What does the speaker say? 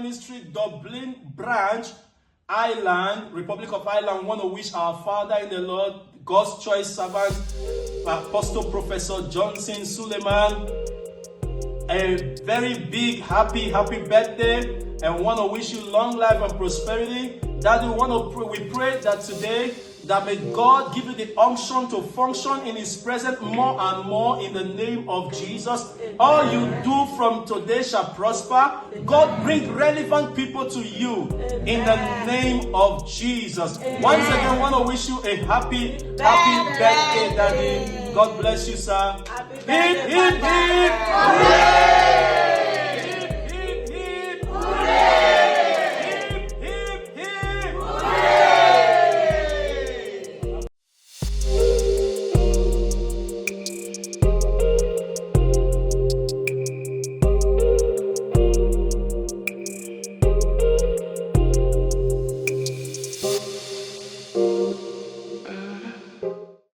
Ministry, Dublin branch, Ireland, Republic of Ireland. Want to wish our Father in the Lord, God's choice servant, Apostle Professor Johnson Suleiman, a very big happy birthday, and want to wish you long life and prosperity. That we pray that today, that may God give you the unction to function in His presence more and more in the name of Jesus. All you do from today shall prosper. God bring relevant people to you in the name of Jesus. Once again, I want to wish you a happy birthday, Daddy. God bless you, sir. Hip, hip, hip.